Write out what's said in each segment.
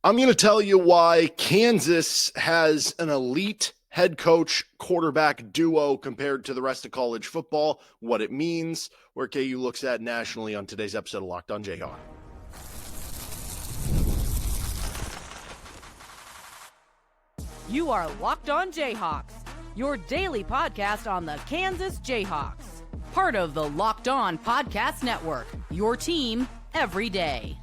I'm going to tell you why Kansas has an elite head coach quarterback duo compared to the rest of college football, what it means, where KU looks at nationally on today's episode of Locked On Jayhawks. You are Locked On Jayhawks, your daily podcast on the Kansas Jayhawks. Part of the Locked On Podcast Network, your team every day.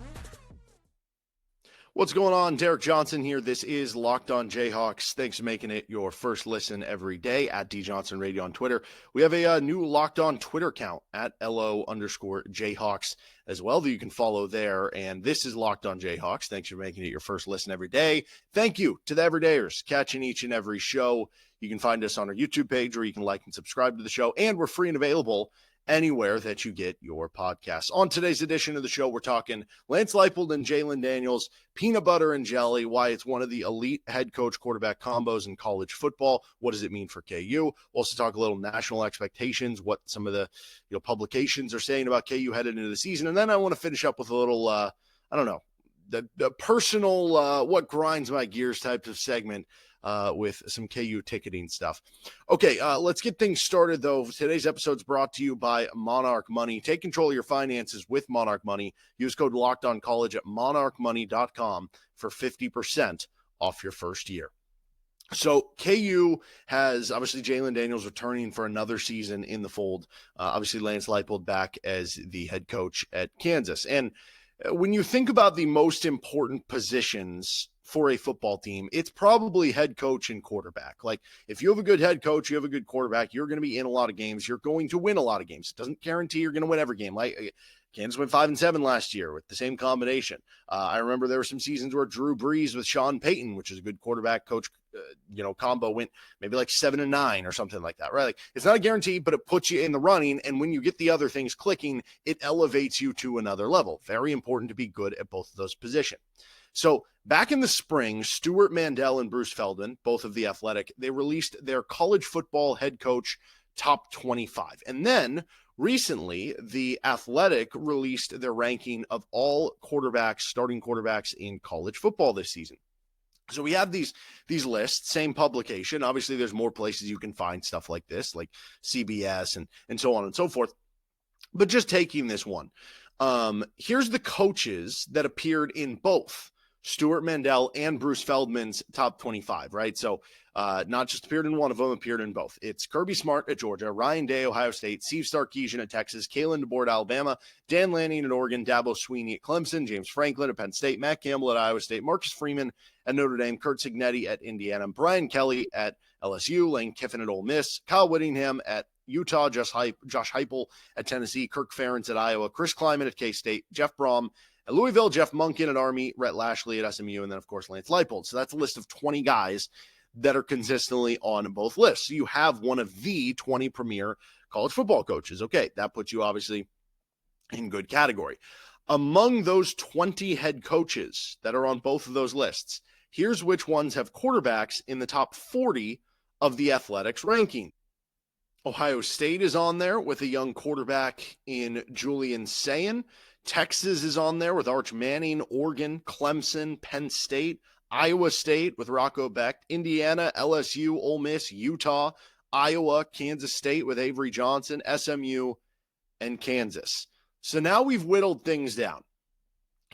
What's going on? Derek Johnson here. This is Locked On Jayhawks. Thanks for making it your first listen every day at DJohnsonRadio on Twitter. We have a new Locked On Twitter account at LO_Jayhawks as well that you can follow there. And this is Locked On Jayhawks. Thanks for making it your first listen every day. Thank you to the everydayers catching each and every show. You can find us on our YouTube page where you can like and subscribe to the show. And we're free and available anywhere that you get your podcasts. On today's edition of the show, we're talking Lance Leipold and Jalon Daniels, peanut butter and jelly, why it's one of the elite head coach quarterback combos in college football. What does it mean for KU? We'll also talk a little national expectations, what some of the publications are saying about KU headed into the season. And then I want to finish up with a little, the personal, what grinds my gears type of segment with some KU ticketing stuff. Okay, let's get things started, though. Today's episode is brought to you by Monarch Money. Take control of your finances with Monarch Money. Use code LOCKEDONCollege at monarchmoney.com for 50% off your first year. So KU has, obviously, Jalon Daniels returning for another season in the fold. Obviously, Lance Leipold back as the head coach at Kansas. And when you think about the most important positions for a football team, it's probably head coach and quarterback. Like, if you have a good head coach, you have a good quarterback, you're going to be in a lot of games. You're going to win a lot of games. It doesn't guarantee you're going to win every game. Like, Kansas went 5-7 last year with the same combination. I remember there were some seasons where Drew Brees with Sean Payton, which is a good quarterback coach, combo, went maybe like 7-9 or something like that, right? Like, it's not a guarantee, but it puts you in the running. And when you get the other things clicking, it elevates you to another level. Very important to be good at both of those positions. So back in the spring, Stuart Mandel and Bruce Feldman, both of The Athletic, they released their college football head coach top 25. And then recently, The Athletic released their ranking of all quarterbacks, starting quarterbacks in college football this season. So we have these lists, same publication. Obviously, there's more places you can find stuff like this, like CBS and so on and so forth. But just taking this one, here's the coaches that appeared in both Stuart Mandel and Bruce Feldman's top 25, right? So not just appeared in one of them, appeared in both. It's Kirby Smart at Georgia, Ryan Day, Ohio State, Steve Sarkisian at Texas, Kalen DeBoer at Alabama, Dan Lanning at Oregon, Dabo Swinney at Clemson, James Franklin at Penn State, Matt Campbell at Iowa State, Marcus Freeman at Notre Dame, Kurt Cignetti at Indiana, Brian Kelly at LSU, Lane Kiffin at Ole Miss, Kyle Whittingham at Utah, Josh Heupel at Tennessee, Kirk Ferentz at Iowa, Chris Kleiman at K-State, Jeff Brom at Louisville, Jeff Monken at Army, Rhett Lashley at SMU, and then, of course, Lance Leipold. So that's a list of 20 guys that are consistently on both lists. So you have one of the 20 premier college football coaches. Okay, that puts you obviously in good category. Among those 20 head coaches that are on both of those lists, here's which ones have quarterbacks in the top 40 of the Athletics ranking. Ohio State is on there with a young quarterback in Julian Sayin. Texas is on there with Arch Manning, Oregon, Clemson, Penn State, Iowa State with Rocco Becht, Indiana, LSU, Ole Miss, Utah, Iowa, Kansas State with Avery Johnson, SMU, and Kansas. So now we've whittled things down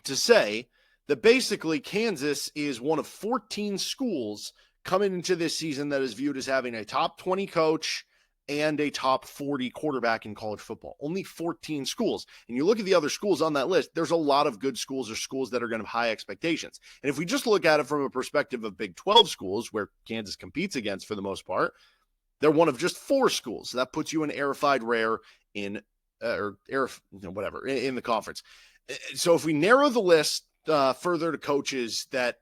to say that basically Kansas is one of 14 schools coming into this season that is viewed as having a top 20 coach and a top 40 quarterback in college football. Only 14 schools. And you look at the other schools on that list, there's a lot of good schools or schools that are going to have high expectations. And if we just look at it from a perspective of Big 12 schools, where Kansas competes against for the most part, they're one of just 4 schools. So that puts you in rarefied rare in the conference. So if we narrow the list further to coaches that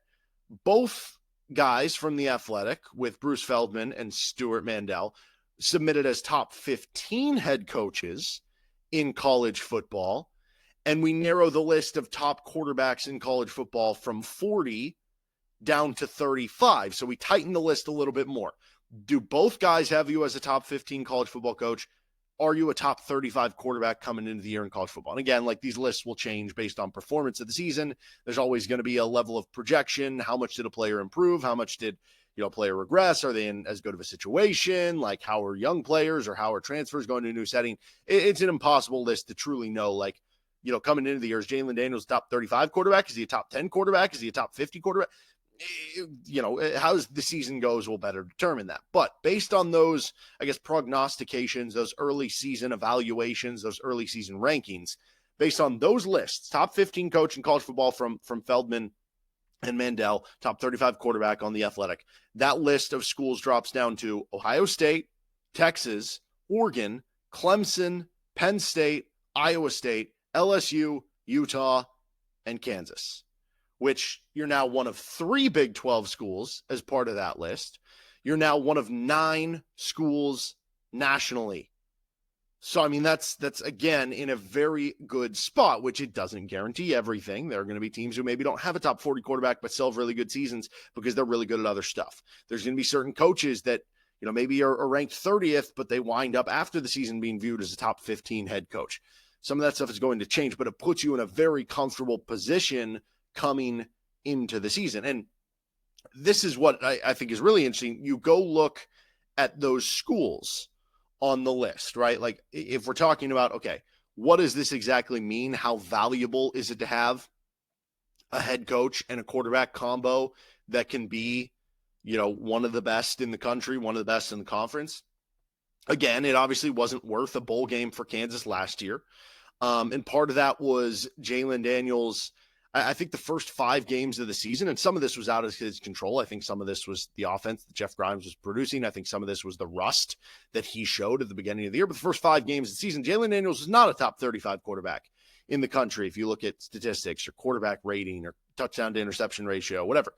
both guys from The Athletic with Bruce Feldman and Stuart Mandel submitted as top 15 head coaches in college football, and we narrow the list of top quarterbacks in college football from 40 down to 35. So we tighten the list a little bit more. Do both guys have you as a top 15 college football coach? are you a top 35 quarterback coming into the year in college football? And again, like these lists will change based on performance of the season. There's always going to be a level of projection. How much did a player improve? How much did a player regress? Are they in as good of a situation? Like how are young players or how are transfers going to a new setting? It's an impossible list to truly know. Like, coming into the year, is Jalen Daniels top 35 quarterback? Is he a top 10 quarterback? Is he a top 50 quarterback? How the season goes will better determine that. But based on those, I guess, prognostications, those early season evaluations, those early season rankings, based on those lists, top 15 coach in college football from Feldman and Mandel, top 35 quarterback on The Athletic, that list of schools drops down to Ohio State, Texas, Oregon, Clemson, Penn State, Iowa State, LSU, Utah, and Kansas, which you're now one of 3 Big 12 schools as part of that list. You're now one of 9 schools nationally. So, I mean, that's again, in a very good spot, which it doesn't guarantee everything. There are going to be teams who maybe don't have a top 40 quarterback, but still have really good seasons because they're really good at other stuff. There's going to be certain coaches that, maybe are ranked 30th, but they wind up after the season being viewed as a top 15 head coach. Some of that stuff is going to change, but it puts you in a very comfortable position coming into the season. And this is what I think is really interesting. You go look at those schools on the list, right? Like if we're talking about, okay, what does this exactly mean? How valuable is it to have a head coach and a quarterback combo that can be, one of the best in the country, one of the best in the conference? Again, it obviously wasn't worth a bowl game for Kansas last year. And part of that was Jalen Daniels. I think the first 5 games of the season, and some of this was out of his control. I think some of this was the offense that Jeff Grimes was producing. I think some of this was the rust that he showed at the beginning of the year. But the first 5 games of the season, Jalen Daniels was not a top 35 quarterback in the country if you look at statistics or quarterback rating or touchdown to interception ratio, whatever.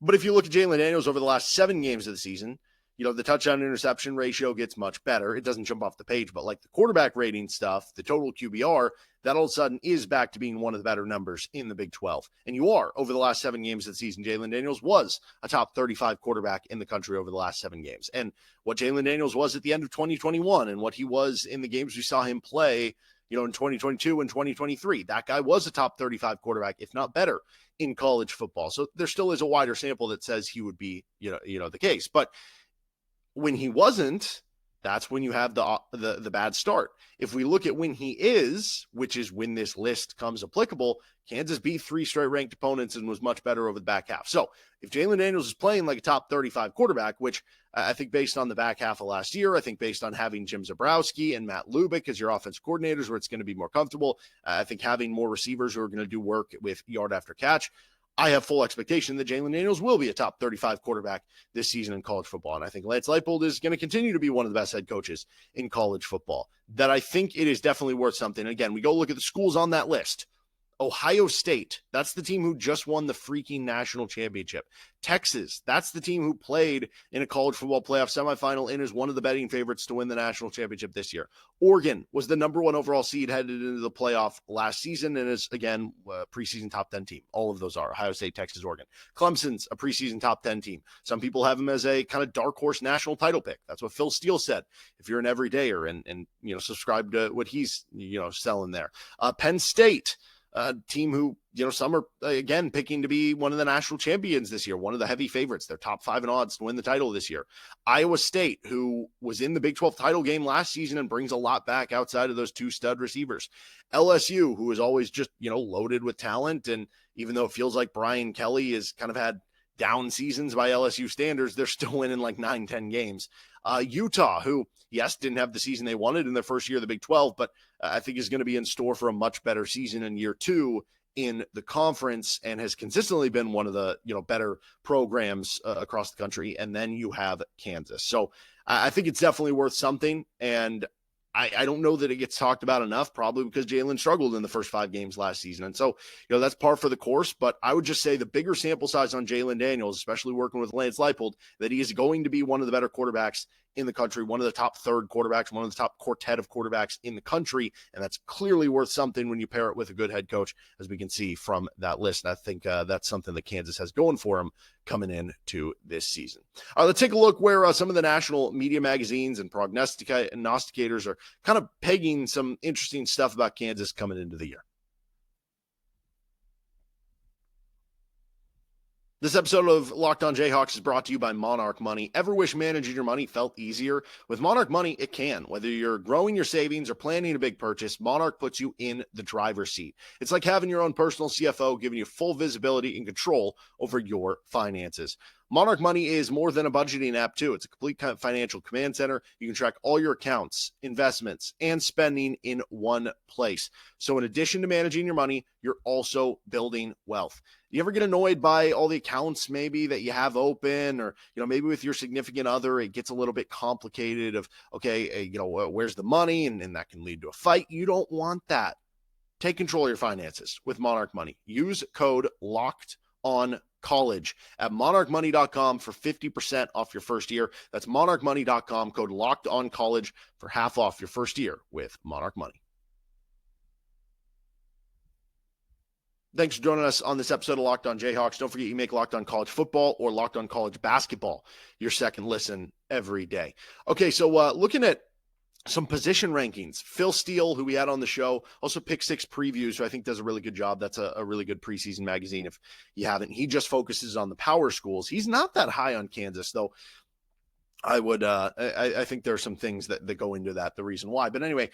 But if you look at Jalen Daniels over the last 7 games of the season, the touchdown interception ratio gets much better. It doesn't jump off the page, but like the quarterback rating stuff, the total QBR, that all of a sudden is back to being one of the better numbers in the Big 12. And you are, over the last 7 games of the season, Jalen Daniels was a top 35 quarterback in the country over the last 7 games. And what Jalen Daniels was at the end of 2021 and what he was in the games we saw him play, in 2022 and 2023, that guy was a top 35 quarterback, if not better, in college football. So there still is a wider sample that says he would be, the case. But when he wasn't, that's when you have the bad start. If we look at when he is, which is when this list comes applicable, Kansas beat 3 straight ranked opponents and was much better over the back half. So if Jalen Daniels is playing like a top 35 quarterback, which I think based on the back half of last year, I think based on having Jim Zabrowski and Matt Lubick as your offensive coordinators where it's going to be more comfortable, I think having more receivers who are going to do work with yard after catch, I have full expectation that Jalen Daniels will be a top 35 quarterback this season in college football. And I think Lance Leipold is going to continue to be one of the best head coaches in college football. That I think it is definitely worth something. Again, we go look at the schools on that list. Ohio State, that's the team who just won the freaking national championship. Texas, that's the team who played in a college football playoff semifinal and is one of the betting favorites to win the national championship this year. Oregon was the number 1 overall seed headed into the playoff last season and is, again, a preseason top 10 team. All of those are Ohio State, Texas, Oregon. Clemson's a preseason top 10 team. Some people have them as a kind of dark horse national title pick. That's what Phil Steele said. If you're an everydayer and subscribe to what he's, selling there. Penn State, a team who, some are, again, picking to be one of the national champions this year, one of the heavy favorites. They're top 5 in odds to win the title this year. Iowa State, who was in the Big 12 title game last season and brings a lot back outside of those 2 stud receivers. LSU, who is always just, loaded with talent. And even though it feels like Brian Kelly has kind of had down seasons by LSU standards, they're still winning like 9-10 games. Utah, who, yes, didn't have the season they wanted in their first year of the Big 12, but I think is going to be in store for a much better season in year 2 in the conference and has consistently been one of the, better programs across the country. And then you have Kansas. So I think it's definitely worth something. And I don't know that it gets talked about enough, probably because Jalen struggled in the first 5 games last season. And so, that's par for the course. But I would just say the bigger sample size on Jalen Daniels, especially working with Lance Leipold, that he is going to be one of the better quarterbacks in the country, one of the top third quarterbacks, one of the top quartet of quarterbacks in the country. And that's clearly worth something when you pair it with a good head coach, as we can see from that list. And I think that's something that Kansas has going for him coming into this season. All right, let's take a look where some of the national media magazines and prognosticators are kind of pegging some interesting stuff about Kansas coming into the year. This episode of Locked On Jayhawks is brought to you by Monarch Money. Ever wish managing your money felt easier? With Monarch Money, it can. Whether you're growing your savings or planning a big purchase, Monarch puts you in the driver's seat. It's like having your own personal CFO, giving you full visibility and control over your finances. Monarch Money is more than a budgeting app, too. It's a complete financial command center. You can track all your accounts, investments, and spending in one place. So in addition to managing your money, you're also building wealth. You ever get annoyed by all the accounts maybe that you have open, or, maybe with your significant other, it gets a little bit complicated of, okay, where's the money? And that can lead to a fight. You don't want that. Take control of your finances with Monarch Money. Use code LOCKEDONCollege at monarchmoney.com for 50% off your first year. That's monarchmoney.com, code LOCKEDONCollege for half off your first year with Monarch Money. Thanks for joining us on this episode of Locked On Jayhawks. Don't forget you make Locked On College Football or Locked On College Basketball your second listen every day. Okay, so looking at some position rankings. Phil Steele, who we had on the show, also Pick Six Previews, who I think does a really good job. That's a really good preseason magazine if you haven't. He just focuses on the power schools. He's not that high on Kansas, though. I think there are some things that go into that, the reason why. But anyway,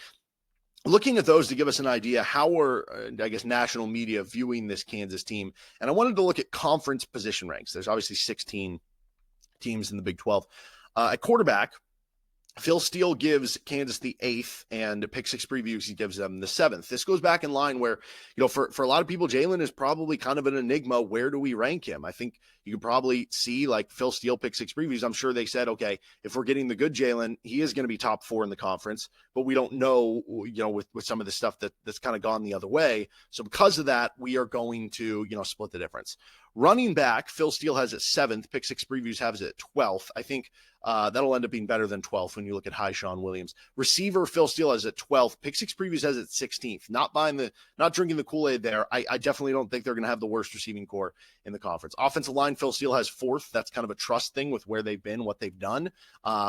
looking at those to give us an idea how are, national media viewing this Kansas team. And I wanted to look at conference position ranks. There's obviously 16 teams in the Big 12. At quarterback, Phil Steele gives Kansas the 8th, and Pick Six Previews, he gives them the 7th. This goes back in line where, for a lot of people, Jalon is probably kind of an enigma. Where do we rank him? I think you could probably see, like, Phil Steele, Pick Six Previews. I'm sure they said, okay, if we're getting the good Jalon, he is going to be top 4 in the conference, but we don't know, with some of the stuff that's kind of gone the other way. So because of that, we are going to, split the difference. Running back, Phil Steele has it 7th. Pick Six Previews has it 12th. I think that'll end up being better than 12th when you look at high Sean Williams. Receiver, Phil Steele has it 12th. Pick Six Previews has it 16th. Not drinking the Kool-Aid there. I definitely don't think they're going to have the worst receiving core in the conference. Offensive line, Phil Steele has 4th. That's kind of a trust thing with where they've been, what they've done.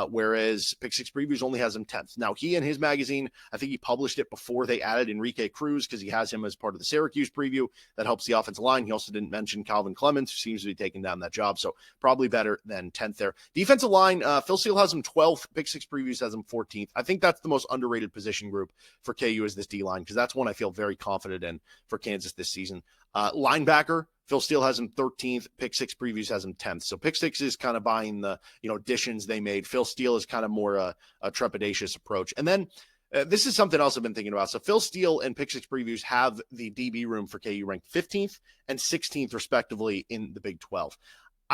Whereas Pick Six Previews only has him 10th. Now, he and his magazine, I think he published it before they added Enrique Cruz because he has him as part of the Syracuse preview. That helps the offensive line. He also didn't mention Calvin Clemens, who seems to be taking down that job. So probably better than 10th there. Defensive line, Phil Steele has him 12th. Pick Six Previews has him 14th. I think that's the most underrated position group for KU is this D-line, because that's one I feel very confident in for Kansas this season. Linebacker, Phil Steele has him 13th. Pick Six Previews has him 10th. So Pick Six is kind of buying the, additions they made. Phil Steele is kind of more a trepidatious approach. And then this is something else I've been thinking about. So Phil Steele and Pick Six Previews have the DB room for KU ranked 15th and 16th, respectively, in the Big 12.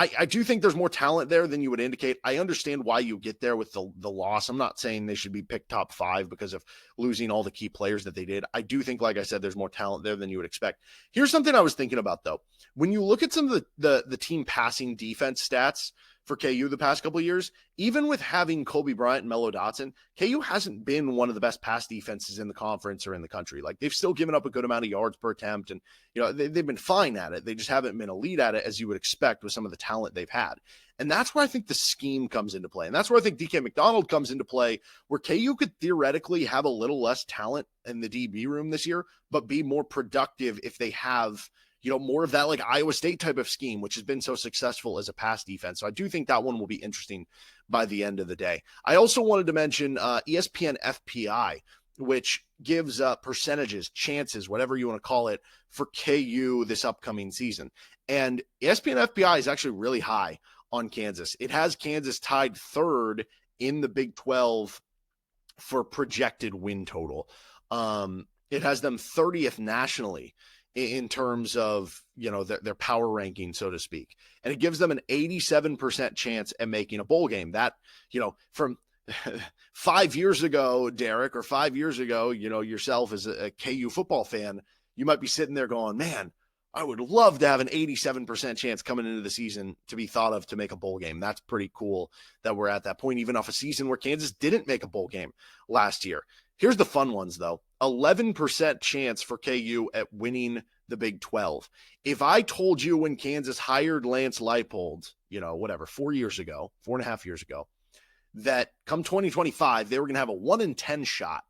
I do think there's more talent there than you would indicate. I understand why you get there with the loss. I'm not saying they should be picked top 5 because of losing all the key players that they did. I do think, like I said, there's more talent there than you would expect. Here's something I was thinking about, though. When you look at some of the team passing defense stats for KU the past couple of years, even with having Kobe Bryant and Melo Dotson, KU hasn't been one of the best pass defenses in the conference or in the country. Like, they've still given up a good amount of yards per attempt, and they've been fine at it. They just haven't been elite at it, as you would expect with some of the talent they've had. And that's where I think the scheme comes into play. And that's where I think DK McDonald comes into play, where KU could theoretically have a little less talent in the DB room this year, but be more productive if they have more of that like Iowa State type of scheme, which has been so successful as a pass defense. So I do think that one will be interesting by the end of the day. I also wanted to mention ESPN FPI, which gives percentages, chances, whatever you want to call it, for KU this upcoming season. And ESPN FPI is actually really high on Kansas. It has Kansas tied 3rd in the Big 12 for projected win total. It has them 30th nationally in terms of, their power ranking, so to speak. And it gives them an 87% chance at making a bowl game. That, from 5 years ago, Derek, or 5 years ago, yourself as a KU football fan, you might be sitting there going, man, I would love to have an 87% chance coming into the season to be thought of to make a bowl game. That's pretty cool that we're at that point, even off a season where Kansas didn't make a bowl game last year. Here's the fun ones, though. 11% chance for KU at winning the Big 12. If I told you when Kansas hired Lance Leipold, 4 years ago, 4.5 years ago, that come 2025, they were going to have a 1 in 10 shot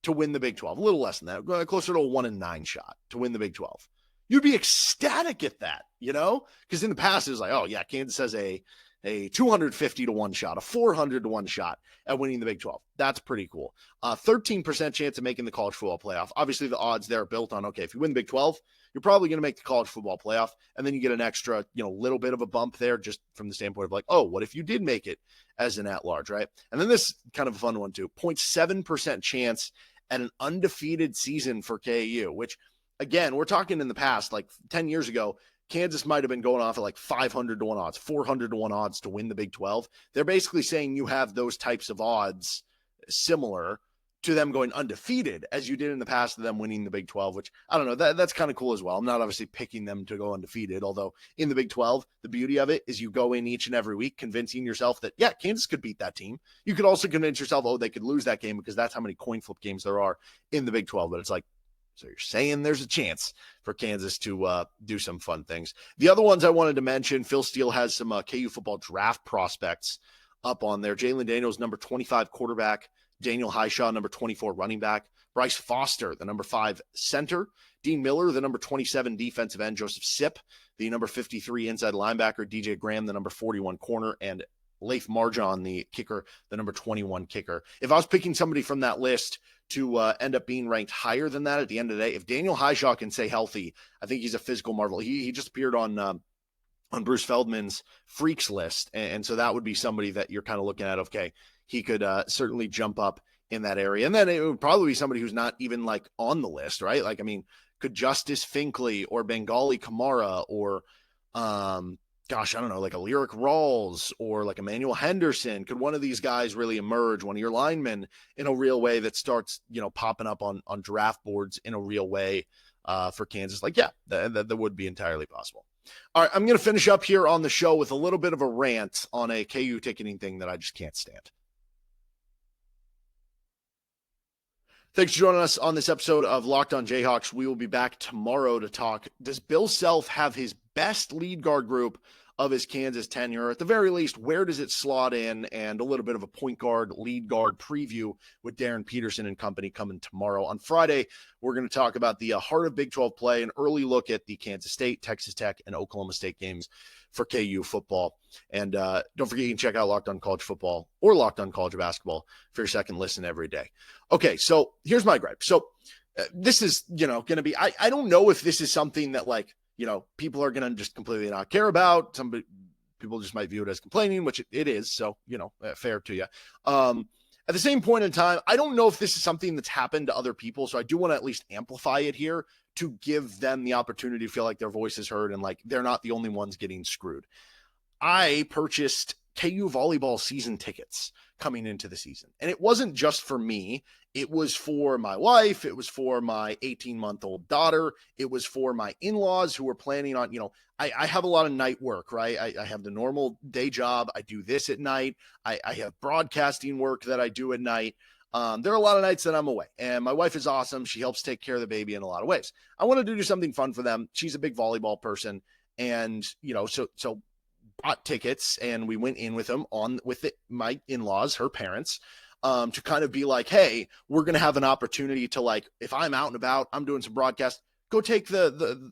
to win the Big 12, a little less than that, closer to a 1 in 9 shot to win the Big 12. You'd be ecstatic at that, because in the past it was like, oh yeah, Kansas has a 250 to 1 shot, a 400 to 1 shot at winning the Big 12. That's pretty cool. 13% chance of making the college football playoff. Obviously the odds there are built on, okay, if you win the Big 12, you're probably going to make the college football playoff. And then you get an extra, little bit of a bump there just from the standpoint of like, oh, what if you did make it as an at-large, right? And then this kind of a fun one too, 0.7% chance at an undefeated season for KU, which again, we're talking in the past, like 10 years ago, Kansas might have been going off at like 500 to 1 odds, 400 to 1 odds to win the Big 12. They're basically saying you have those types of odds similar to them going undefeated as you did in the past of them winning the Big 12, which I don't know, that's kind of cool as well. I'm not obviously picking them to go undefeated, although in the Big 12, the beauty of it is you go in each and every week convincing yourself that, yeah, Kansas could beat that team. You could also convince yourself, oh, they could lose that game because that's how many coin flip games there are in the Big 12. But it's like, so you're saying there's a chance for Kansas to do some fun things. The other ones I wanted to mention, Phil Steele has some KU football draft prospects up on there. Jalen Daniels, number 25 quarterback. Daniel Highshaw, number 24 running back. Bryce Foster, the number 5 center. Dean Miller, the number 27 defensive end. Joseph Sipp, the number 53 inside linebacker. DJ Graham, the number 41 corner. And Leif Marjan, the kicker, the number 21 kicker. If I was picking somebody from that list to end up being ranked higher than that at the end of the day, if Daniel Highshaw can stay healthy, I think he's a physical marvel. He just appeared on Bruce Feldman's freaks list. And so that would be somebody that you're kind of looking at, okay, he could certainly jump up in that area. And then it would probably be somebody who's not even like on the list, right? Like, I mean, could Justice Finkley or Bengali Kamara or, I don't know, like a Lyric Rawls or like Emmanuel Henderson, could one of these guys really emerge, one of your linemen, in a real way that starts, popping up on draft boards in a real way for Kansas? Like, yeah, that would be entirely possible. All right, I'm going to finish up here on the show with a little bit of a rant on a KU ticketing thing that I just can't stand. Thanks for joining us on this episode of Locked On Jayhawks. We will be back tomorrow to talk, does Bill Self have his best lead guard group of his Kansas tenure? At the very least, where does it slot in? And a little bit of a point guard, lead guard preview with Darren Peterson and company coming tomorrow. On Friday, we're going to talk about the heart of Big 12 play, an early look at the Kansas State, Texas Tech, and Oklahoma State games for KU football. And don't forget, you can check out Locked On College Football or Locked On College Basketball for your second listen every day. Okay, so here's my gripe. So this is, going to be, I don't know if this is something that like, people are going to just completely not care about. Some people just might view it as complaining, which it is. So, fair to you. At the same point in time, I don't know if this is something that's happened to other people. So I do want to at least amplify it here to give them the opportunity to feel like their voice is heard and like they're not the only ones getting screwed. I purchased KU volleyball season tickets coming into the season. And it wasn't just for me. It was for my wife. It was for my 18-month-old daughter. It was for my in-laws who were planning on, I have a lot of night work, right? I have the normal day job. I do this at night. I have broadcasting work that I do at night. There are a lot of nights that I'm away, and my wife is awesome. She helps take care of the baby in a lot of ways. I wanted to do something fun for them. She's a big volleyball person. And, so bought tickets and we went in with them my in-laws, her parents, to kind of be like, hey, we're going to have an opportunity to, like, if I'm out and about, I'm doing some broadcast, go take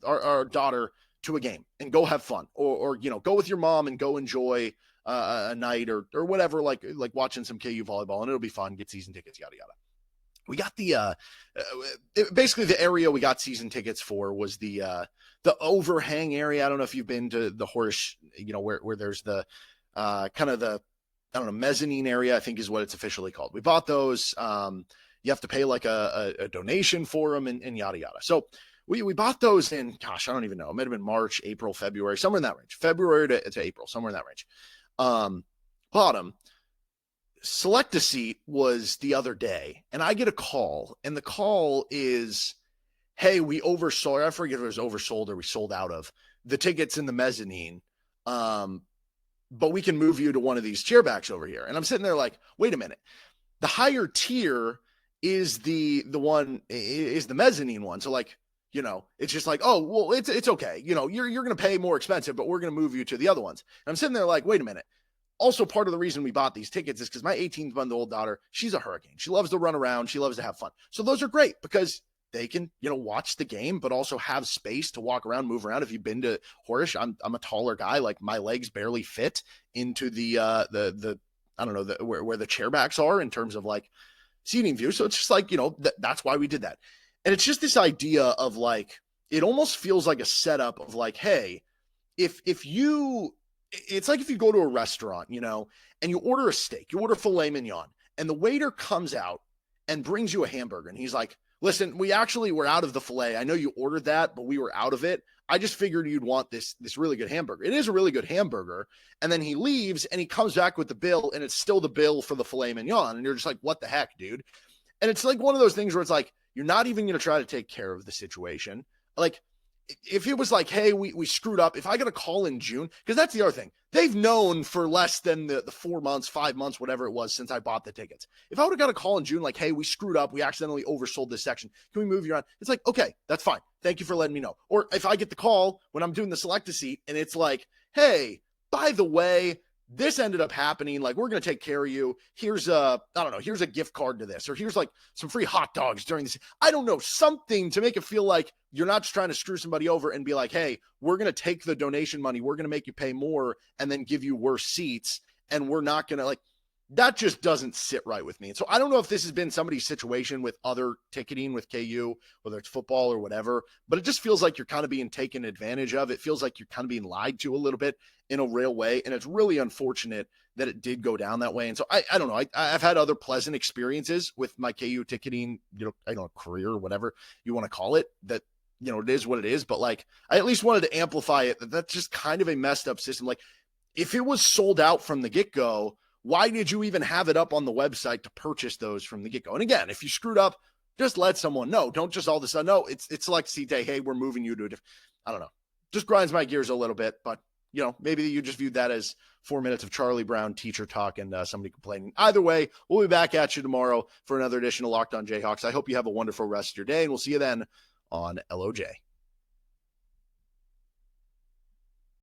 our daughter to a game and go have fun, or go with your mom and go enjoy a night or whatever, like watching some KU volleyball, and it'll be fun. Get season tickets, yada yada. We got basically the area we got season tickets for was the overhang area. I don't know if you've been to the horse, where there's the kind of the, I don't know, mezzanine area, I think is what it's officially called. We bought those. You have to pay like a donation for them and yada yada. So we bought those in, gosh, I don't even know. It might have been March, April, February, somewhere in that range. February to April, somewhere in that range. Bought them. Select a seat was the other day, and I get a call, and the call is, hey, we oversold, I forget if it was oversold or we sold out of the tickets in the mezzanine. But we can move you to one of these chairbacks over here. And I'm sitting there like, wait a minute. The higher tier is the mezzanine one. So like, it's just like, oh, well, it's okay. You're going to pay more expensive, but we're going to move you to the other ones. And I'm sitting there like, wait a minute. Also, part of the reason we bought these tickets is because my 18-month-old daughter, she's a hurricane. She loves to run around. She loves to have fun. So those are great because they can, watch the game, but also have space to walk around, move around. If you've been to Horish, I'm a taller guy. Like my legs barely fit into the I don't know, where the chairbacks are in terms of like seating view. So it's just like, that's why we did that. And it's just this idea of like, it almost feels like a setup of like, hey, it's like if you go to a restaurant, and you order a steak, you order filet mignon, and the waiter comes out and brings you a hamburger. And he's like, listen, we actually were out of the filet. I know you ordered that, but we were out of it. I just figured you'd want this really good hamburger. It is a really good hamburger. And then he leaves and he comes back with the bill, and it's still the bill for the filet mignon. And you're just like, what the heck, dude? And it's like one of those things where it's like, you're not even going to try to take care of the situation. Like, if it was like, hey, we screwed up, if I got a call in June, because that's the other thing. They've known for less than the 4 months, 5 months, whatever it was since I bought the tickets. If I would have got a call in June, like, hey, we screwed up, we accidentally oversold this section, can we move you around? It's like, okay, that's fine. Thank you for letting me know. Or if I get the call when I'm doing the select a seat and it's like, hey, by the way, this ended up happening. Like, we're going to take care of you. Here's here's a gift card to this, or here's like some free hot dogs during this. I don't know, something to make it feel like you're not just trying to screw somebody over and be like, hey, we're going to take the donation money. We're going to make you pay more and then give you worse seats. And we're not going to like, that just doesn't sit right with me. And so I don't know if this has been somebody's situation with other ticketing with KU, whether it's football or whatever, but it just feels like you're kind of being taken advantage of. It feels like you're kind of being lied to a little bit in a real way. And it's really unfortunate that it did go down that way. And so I don't know. I've had other pleasant experiences with my KU ticketing, career or whatever you want to call it, that, it is what it is. But like, I at least wanted to amplify it. That's just kind of a messed up system. Like, if it was sold out from the get-go, why did you even have it up on the website to purchase those from the get-go? And again, if you screwed up, just let someone know. Don't just all of a sudden, no, it's like seat day. Hey, we're moving you to a different, I don't know. Just grinds my gears a little bit, but maybe you just viewed that as 4 minutes of Charlie Brown teacher talk and somebody complaining. Either way, we'll be back at you tomorrow for another edition of Locked On Jayhawks. I hope you have a wonderful rest of your day, and we'll see you then on LOJ.